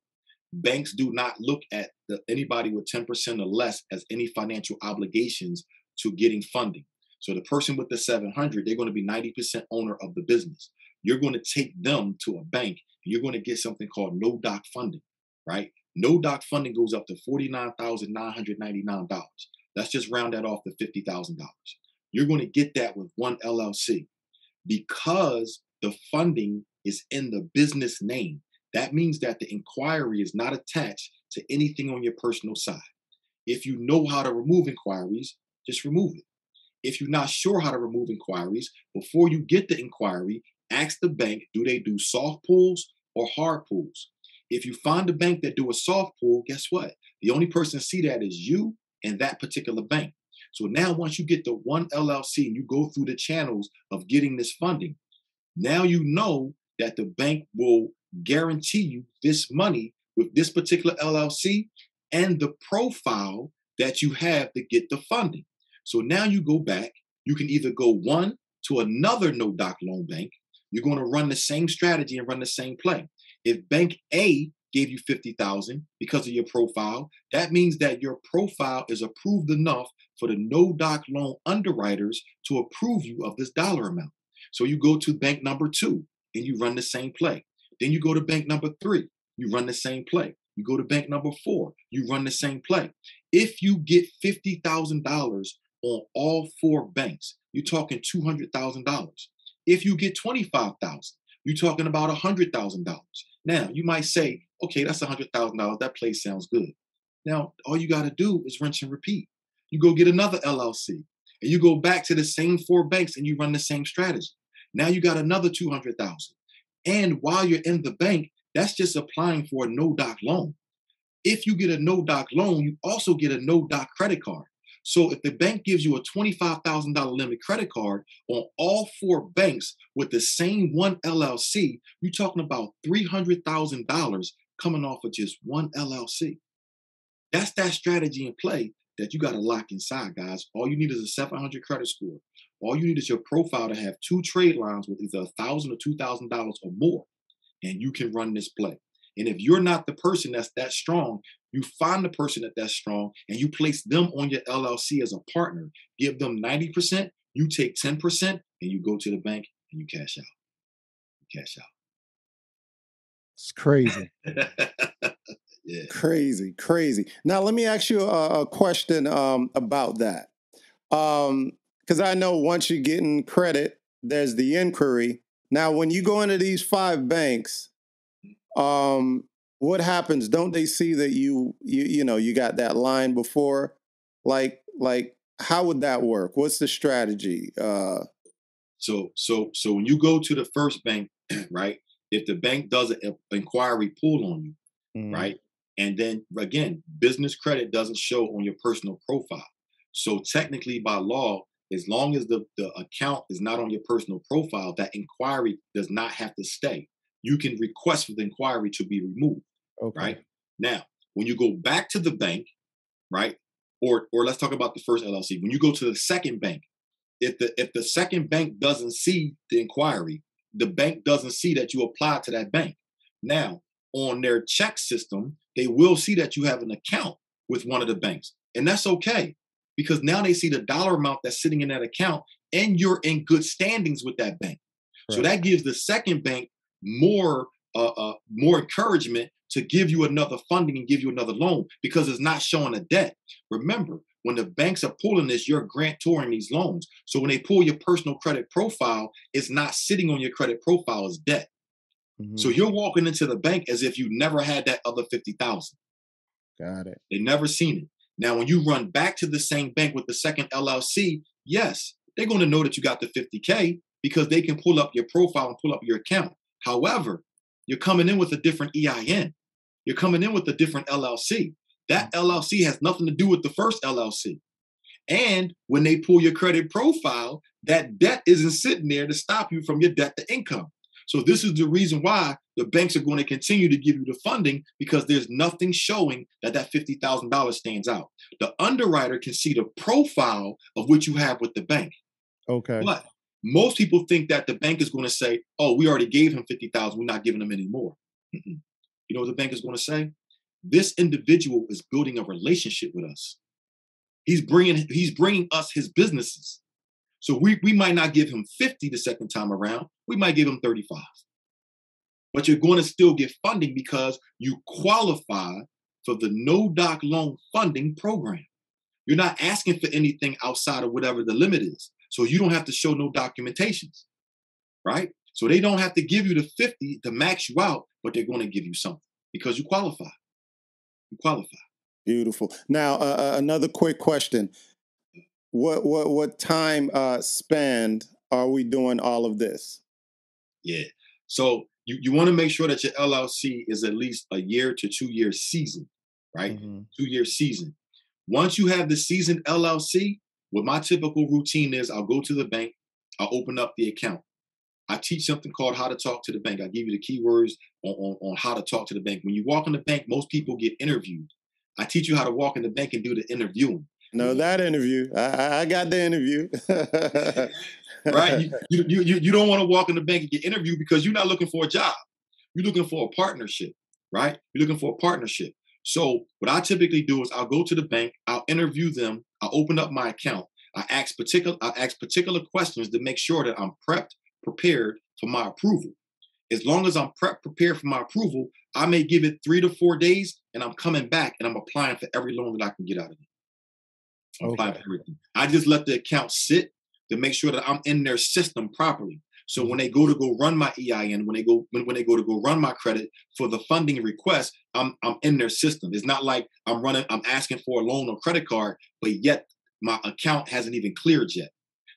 banks do not look at anybody with 10% or less as any financial obligations to getting funding. So the person with the 700, they're going to be 90% owner of the business. You're going to take them to a bank and you're going to get something called no doc funding, right? No doc funding goes up to $49,999. Let's just round that off to $50,000. You're going to get that with one LLC because the funding is in the business name. That means that the inquiry is not attached to anything on your personal side. If you know how to remove inquiries, just remove it. If you're not sure how to remove inquiries, before you get the inquiry, ask the bank, do they do soft pulls or hard pulls? If you find a bank that do a soft pull, guess what? The only person to see that is you and that particular bank. So now once you get the one LLC and you go through the channels of getting this funding, now you know that the bank will guarantee you this money with this particular LLC and the profile that you have to get the funding. So now you go back, you can either go one to another no doc loan bank. You're going to run the same strategy and run the same play. If bank A gave you $50,000 because of your profile, that means that your profile is approved enough for the no doc loan underwriters to approve you of this dollar amount. So you go to bank number 2 and you run the same play. Then you go to bank number 3, you run the same play. You go to bank number 4, you run the same play. If you get $50,000 on all 4 banks, you're talking $200,000. If you get $25,000, you're talking about $100,000. Now, you might say, okay, that's $100,000. That place sounds good. Now, all you got to do is rinse and repeat. You go get another LLC and you go back to the same 4 banks and you run the same strategy. Now you got another $200,000. And while you're in the bank, that's just applying for a no doc loan. If you get a no doc loan, you also get a no doc credit card. So if the bank gives you a $25,000 limit credit card on all 4 banks with the same one LLC, you're talking about $300,000 coming off of just one LLC. That's that strategy in play that you got to lock inside, guys. All you need is a 700 credit score. All you need is your profile to have 2 trade lines with either $1,000 or $2,000 or more, and you can run this play. And if you're not the person that's that strong, you find the person that's strong and you place them on your LLC as a partner. Give them 90%, you take 10%, and you go to the bank and you cash out. You cash out. It's crazy. Yeah. Crazy. Now, let me ask you a question about that. Because I know once you're getting credit, there's the inquiry. Now, when you go into these 5 banks, what happens? Don't they see that you got that line before? Like how would that work? What's the strategy? So when you go to the first bank, right? If the bank does an inquiry pull on you, right? And then again, business credit doesn't show on your personal profile. So technically by law, as long as the account is not on your personal profile, that inquiry does not have to stay. You can request for the inquiry to be removed, right? Now, when you go back to the bank, right? Or let's talk about the first LLC. When you go to the second bank, if the second bank doesn't see the inquiry, the bank doesn't see that you applied to that bank. Now, on their check system, they will see that you have an account with one of the banks. And that's okay, because now they see the dollar amount that's sitting in that account and you're in good standings with that bank. Right. So that gives the second bank more encouragement to give you another funding and give you another loan because it's not showing a debt. Remember, when the banks are pulling this, you're grantoring these loans. So when they pull your personal credit profile, it's not sitting on your credit profile as debt. So you're walking into the bank as if you never had that other 50,000. Got it. They never seen it. Now, when you run back to the same bank with the second LLC, yes, they're going to know that you got the 50K because they can pull up your profile and pull up your account. However, you're coming in with a different EIN. You're coming in with a different LLC. That LLC has nothing to do with the first LLC. And when they pull your credit profile, that debt isn't sitting there to stop you from your debt to income. So this is the reason why the banks are going to continue to give you the funding, because there's nothing showing that that $50,000 stands out. The underwriter can see the profile of what you have with the bank. Okay. But most people think that the bank is going to say, oh, we already gave him $50,000. We're not giving him any more. You know what the bank is going to say? This individual is building a relationship with us. He's bringing us his businesses. So we might not give him 50 the second time around. We might give him 35. But you're going to still get funding because you qualify for the no-doc loan funding program. You're not asking for anything outside of whatever the limit is. So you don't have to show no documentations, right? So they don't have to give you the 50 to max you out, but they're going to give you something because you qualify. You qualify. Beautiful. Now, another quick question. What time span are we doing all of this? Yeah. So you want to make sure that your LLC is at least a year to 2 years seasoned, right? 2 year season. Once you have the seasoned LLC, what my typical routine is, I'll go to the bank, I'll open up the account. I teach something called how to talk to the bank. I give you the keywords on how to talk to the bank. When you walk in the bank, most people get interviewed. I teach you how to walk in the bank and do the interviewing. No, that interview. I got the interview. Right? You don't want to walk in the bank and get interviewed because you're not looking for a job. You're looking for a partnership, right? You're looking for a partnership. So what I typically do is I'll go to the bank, I'll interview them, I'll open up my account, I ask particular questions to make sure that I'm prepared for my approval. As long as I'm prepared for my approval, I may give it 3 to 4 days and I'm coming back and I'm applying for every loan that I can get out of it. I'm applying for everything. I just let the account sit to make sure that I'm in their system properly. So when they go run my EIN, when they go to run my credit for the funding request, I'm in their system. It's not like I'm asking for a loan or credit card, but yet my account hasn't even cleared yet.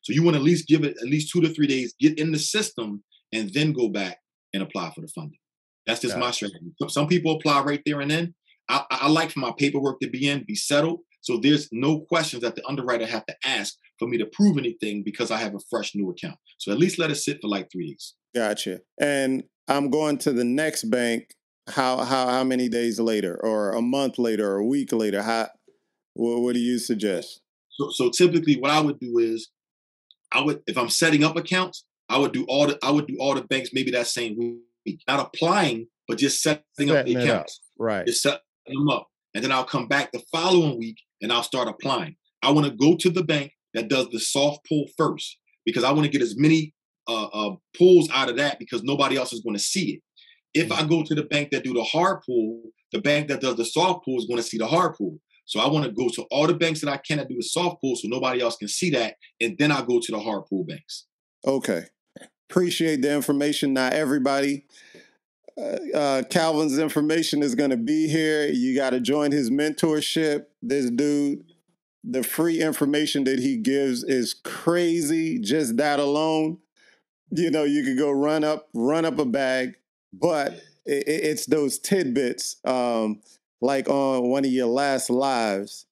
So you want to at least give it at least 2 to 3 days, get in the system, and then go back and apply for the funding. That's just my strategy. Some people apply right there and then. I like for my paperwork to be settled. So there's no questions that the underwriter have to ask for me to prove anything because I have a fresh new account. So at least let it sit for like 3 days. Gotcha. And I'm going to the next bank. How many days later, or a month later, or a week later? What do you suggest? So typically, what I would do is, if I'm setting up accounts, I would do all the banks maybe that same week. Not applying, but just setting up the accounts. Right. Just setting them up. And then I'll come back the following week and I'll start applying. I want to go to the bank that does the soft pull first because I want to get as many pulls out of that because nobody else is going to see it. If I go to the bank that do the hard pull, the bank that does the soft pull is going to see the hard pull. So I want to go to all the banks that I cannot do the soft pull so nobody else can see that. And then I'll go to the hard pull banks. Okay. Appreciate the information. Now, everybody, Calvin's information is going to be here. You got to join his mentorship. This dude, the free information that he gives is crazy. Just that alone, you could go run up a bag, but it's those tidbits. Like on one of your last lives,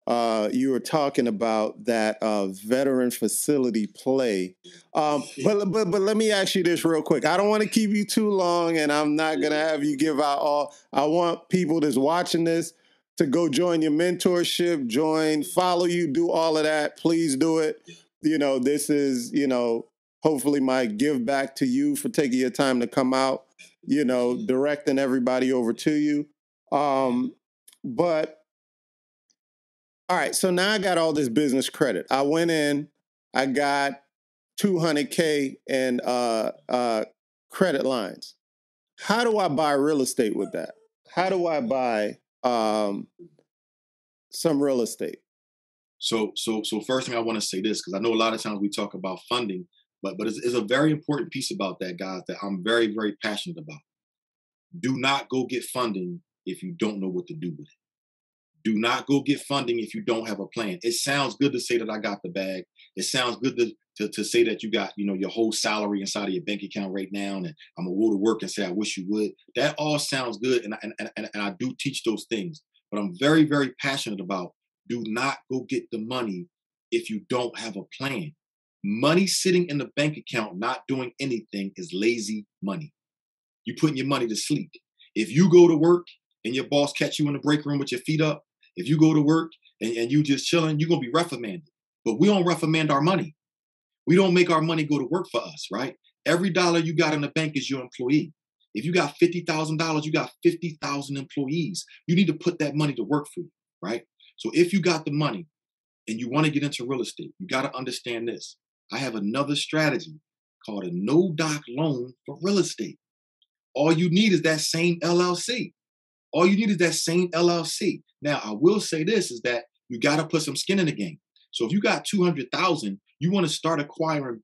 you were talking about that veteran facility play. But let me ask you this real quick. I don't want to keep you too long, and I'm not going to have you give out all. I want people that's watching this to go join your mentorship, follow you, do all of that. Please do it. This is, hopefully my give back to you for taking your time to come out, directing everybody over to you. But all right, so now I got all this business credit. I went in, I got $200K in credit lines. How do I buy real estate with that? How do I buy some real estate? So first thing I want to say this, because I know a lot of times we talk about funding, but it's a very important piece about that, guys, that I'm very, very passionate about. Do not go get funding if you don't know what to do with it. Do not go get funding if you don't have a plan. It sounds good to say that I got the bag. It sounds good to say that you got, your whole salary inside of your bank account right now, and I'm gonna go to work and say I wish you would. That all sounds good, and I do teach those things. But I'm very, very passionate about, do not go get the money if you don't have a plan. Money sitting in the bank account not doing anything is lazy money. You're putting your money to sleep. If you go to work and your boss catch you in the break room with your feet up, if you go to work and you just chilling, you're going to be reprimanded. But we don't reprimand our money. We don't make our money go to work for us, right? Every dollar you got in the bank is your employee. If you got $50,000, you got 50,000 employees. You need to put that money to work for you, right? So if you got the money and you want to get into real estate, you got to understand this. I have another strategy called a no-doc loan for real estate. All you need is that same LLC. All you need is that same LLC. Now, I will say this is that you got to put some skin in the game. So if you got 200,000, you want to start acquiring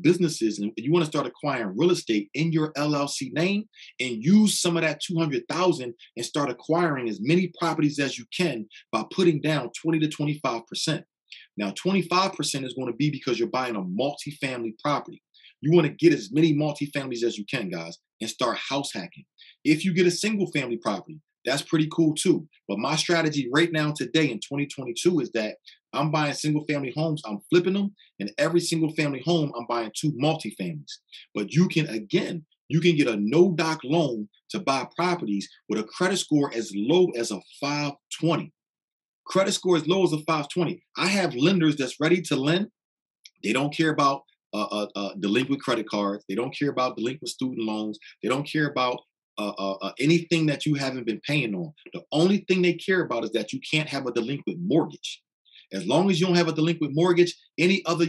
businesses and you want to start acquiring real estate in your LLC name and use some of that 200,000 and start acquiring as many properties as you can by putting down 20 to 25%. Now, 25% is going to be because you're buying a multifamily property. You want to get as many multifamilies as you can, guys, and start house hacking. If you get a single family property, that's pretty cool too. But my strategy right now today in 2022 is that I'm buying single family homes, I'm flipping them, and every single family home, I'm buying 2 multifamilies. But you can get a no-doc loan to buy properties with a credit score as low as a 520. Credit score as low as a 520. I have lenders that's ready to lend. They don't care about delinquent credit cards. They don't care about delinquent student loans. They don't care about anything that you haven't been paying on. The only thing they care about is that you can't have a delinquent mortgage. As long as you don't have a delinquent mortgage, any other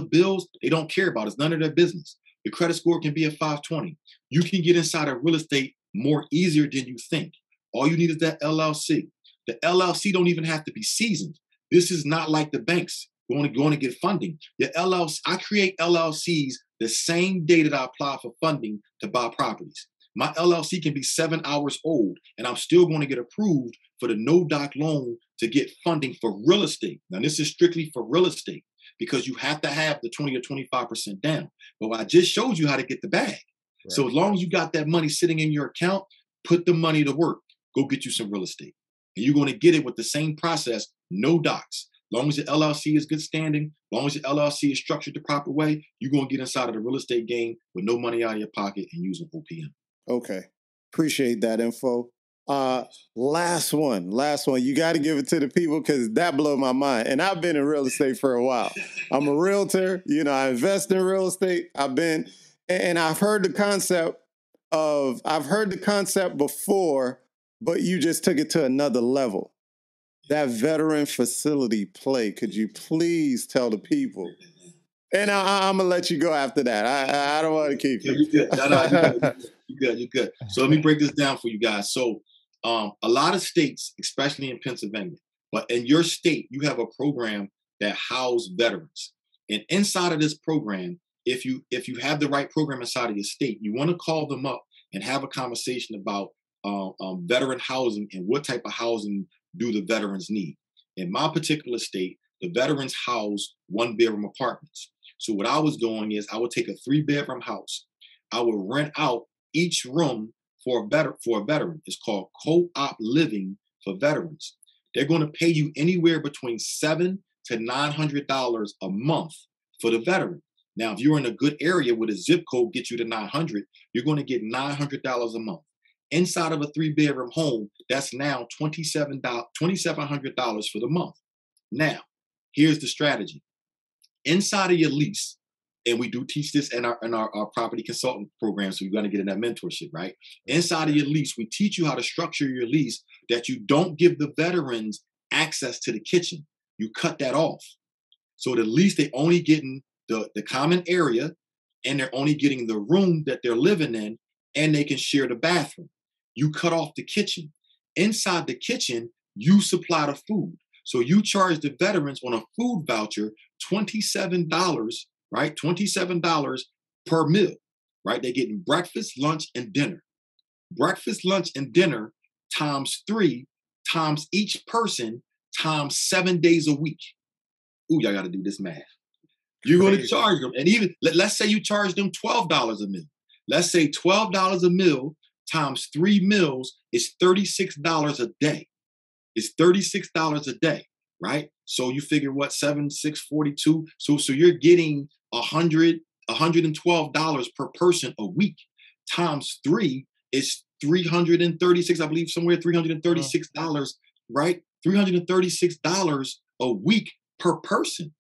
bills, they don't care about. It's none of their business. Your credit score can be a 520. You can get inside of real estate more easier than you think. All you need is that LLC. The LLC don't even have to be seasoned. This is not like the banks going to get funding. Your LLC, I create LLCs the same day that I apply for funding to buy properties. My LLC can be 7 hours old, and I'm still going to get approved for the no-doc loan to get funding for real estate. Now, this is strictly for real estate because you have to have the 20 or 25% down. But I just showed you how to get the bag. Right. So as long as you got that money sitting in your account, put the money to work. Go get you some real estate. And you're going to get it with the same process, no docs. As long as your LLC is good standing, as long as your LLC is structured the proper way, you're going to get inside of the real estate game with no money out of your pocket and using OPM. Okay. Appreciate that info. Last one. You got to give it to the people because that blew my mind. And I've been in real estate for a while. I'm a realtor. I invest in real estate. And I've heard the concept before, but you just took it to another level. That veteran facility play. Could you please tell the people? And I'm going to let you go after that. I don't want to keep you. You're good. You're good. So let me break this down for you guys. So a lot of states, especially in Pennsylvania, but in your state, you have a program that houses veterans. And inside of this program, if you have the right program inside of your state, you want to call them up and have a conversation about veteran housing and what type of housing do the veterans need. In my particular state, the veterans house 1-bedroom apartments. So what I was doing is I would take a 3-bedroom house. I would rent out each room for a veteran. It's called co-op living for veterans. They're going to pay you anywhere between $700 to $900 a month for the veteran. Now, if you're in a good area where the zip code gets you to 900, you're going to get $900 a month. Inside of a 3-bedroom home, that's now $2,700 for the month. Now, here's the strategy. Inside of your lease, and we do teach this in our property consultant program, so you're going to get in that mentorship, right? Inside of your lease, we teach you how to structure your lease that you don't give the veterans access to the kitchen. You cut that off. So the lease, they're only getting the common area, and they're only getting the room that they're living in, and they can share the bathroom. You cut off the kitchen. Inside the kitchen, you supply the food. So you charge the veterans on a food voucher $27, right? $27 per meal, right? They're getting breakfast, lunch, and dinner. Breakfast, lunch, and dinner times 3 times each person times 7 days a week. Ooh, y'all got to do this math. You're going to charge them. And even, let's say you charge them $12 a meal. Let's say $12 a meal times 3 meals is $36 a day. It's $36 a day, right? So you figure what, 7, 6, 42. So you're getting $112 per person a week times 3 is $336, I believe somewhere $336, right? $336 a week per person.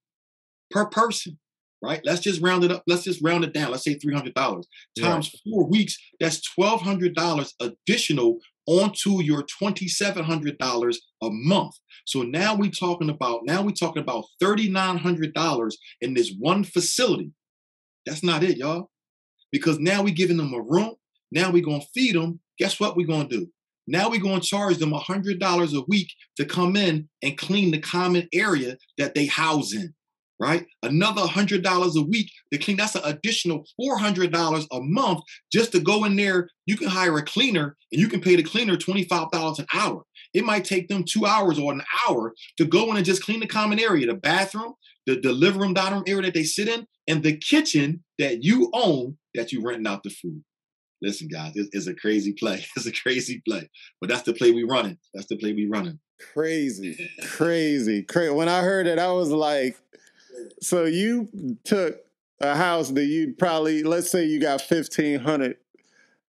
right? Let's just round it up. Let's just round it down. Let's say $300 times 4 weeks. That's $1,200 additional onto your $2,700 a month. So now we're talking about $3,900 in this one facility. That's not it, y'all. Because now we're giving them a room. Now we're going to feed them. Guess what we're going to do? Now we're going to charge them $100 a week to come in and clean the common area that they house in, right? Another $100 a week to clean. That's an additional $400 a month just to go in there. You can hire a cleaner and you can pay the cleaner $25 an hour. It might take them 2 hours or an hour to go in and just clean the common area, the bathroom, the living room, dining room area that they sit in, and the kitchen that you own that you renting out the food. Listen, guys, it's a crazy play. It's a crazy play. But that's the play we running. That's the play we running. Crazy. When I heard it, I was like, so you took a house that you'd probably, let's say you got $1,500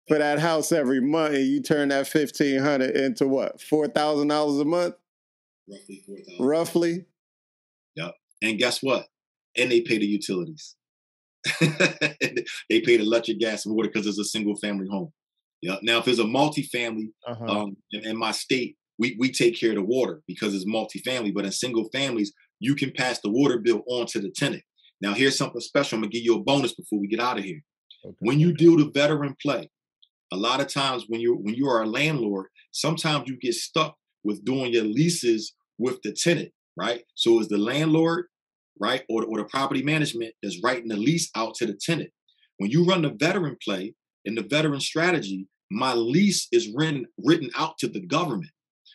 for that house every month, and you turn that $1,500 into what, $4,000 a month? Roughly $4,000. Roughly? Yep. And guess what? And they pay the utilities. They pay the electric, gas, and water because it's a single family home. Yeah. Now, if it's a multifamily, in my state, we take care of the water because it's multifamily. But in single families, you can pass the water bill on to the tenant. Now, here's something special. I'm gonna give you a bonus before we get out of here. Okay. When you do the veteran play, a lot of times when you are a landlord, sometimes you get stuck with doing your leases with the tenant, right? So it's the landlord, right, or the property management that's writing the lease out to the tenant. When you run the veteran play in the veteran strategy, my lease is written out to the government.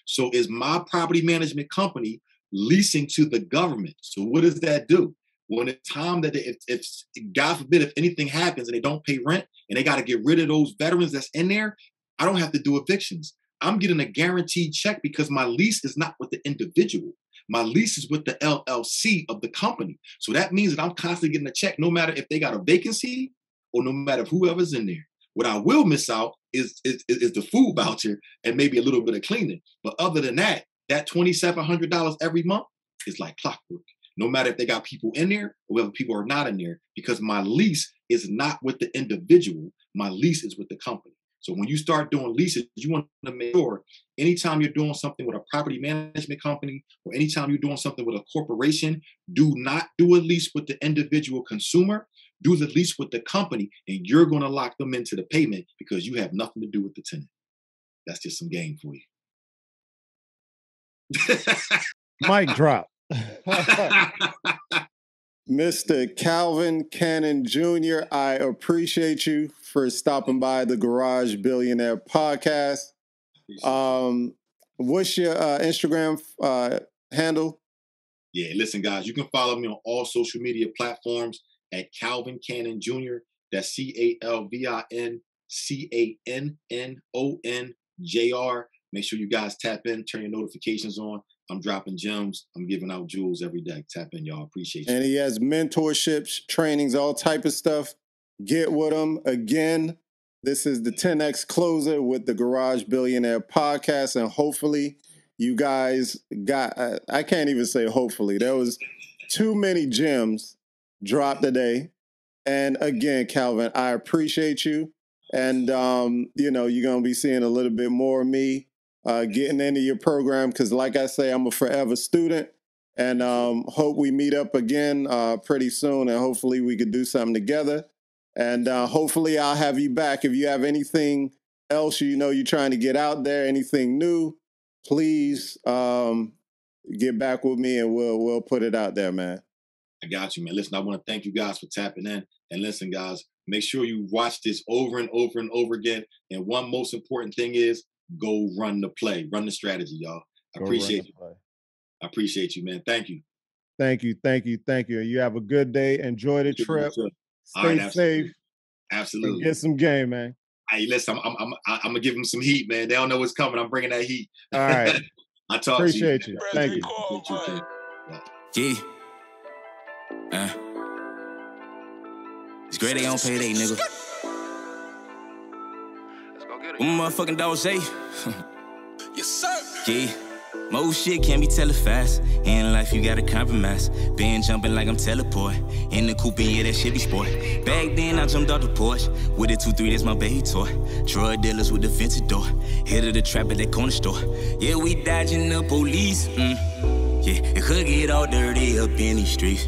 So is my property management company leasing to the government? So what does that do? When it's time that if God forbid, if anything happens and they don't pay rent and they got to get rid of those veterans that's in there, I don't have to do evictions. I'm getting a guaranteed check because my lease is not with the individual. My lease is with the LLC of the company. So that means that I'm constantly getting a check no matter if they got a vacancy or no matter whoever's in there. What I will miss out is the food voucher and maybe a little bit of cleaning. But other than that, that $2,700 every month is like clockwork. No matter if they got people in there or whether people are not in there, because my lease is not with the individual. My lease is with the company. So when you start doing leases, you want to make sure anytime you're doing something with a property management company or anytime you're doing something with a corporation, do not do a lease with the individual consumer. Do the lease with the company, and you're going to lock them into the payment because you have nothing to do with the tenant. That's just some game for you. Mic drop. Mr. Calvin Cannon Jr., I appreciate you for stopping by the Garage Billionaire podcast. What's your Instagram handle? Yeah, listen, guys, you can follow me on all social media platforms at Calvin Cannon Jr. That's CalvinCannonJr. Make sure you guys tap in, turn your notifications on. I'm dropping gems. I'm giving out jewels every day. Tap in, y'all. Appreciate you. And he has mentorships, trainings, all type of stuff. Get with him. Again, this is the 10X Closer with the Garage Billionaire podcast. And hopefully you guys got, I can't even say hopefully. There was too many gems dropped today. And again, Calvin, I appreciate you. And, you're going to be seeing a little bit more of me getting into your program because, like I say, I'm a forever student. And hope we meet up again pretty soon. And hopefully we could do something together. And hopefully I'll have you back. If you have anything else you're trying to get out there, anything new, please get back with me and we'll put it out there, man. I got you, man. Listen, I want to thank you guys for tapping in. And listen, guys, make sure you watch this over and over and over again. And one most important thing is go run the play, run the strategy, y'all. I appreciate you. I appreciate you, man. Thank you. Thank you. You have a good day. Enjoy the trip. Stay safe. Absolutely. And get some game, man. Hey, listen, I'm gonna give them some heat, man. They don't know what's coming. I'm bringing that heat. All right. I talk Appreciate to you. Thank you. Yeah. It's great they don't pay they nigga. What my motherfucking dog say? Yes, sir. Yeah. Most shit can't be telephased. In life, you gotta compromise. Been jumping like I'm teleport. In the coupe, yeah, that shit be sport. Back then, I jumped off the porch. With a 2-3, that's my baby toy. Drug dealers with the vintage door. Hit of the trap at that corner store. Yeah, we dodging the police. Yeah, it could get all dirty up in these streets.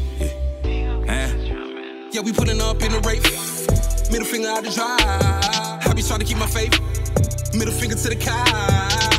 Yeah, we pulling up in the race. Middle finger out the drive. I be trying to keep my faith. Middle finger to the car.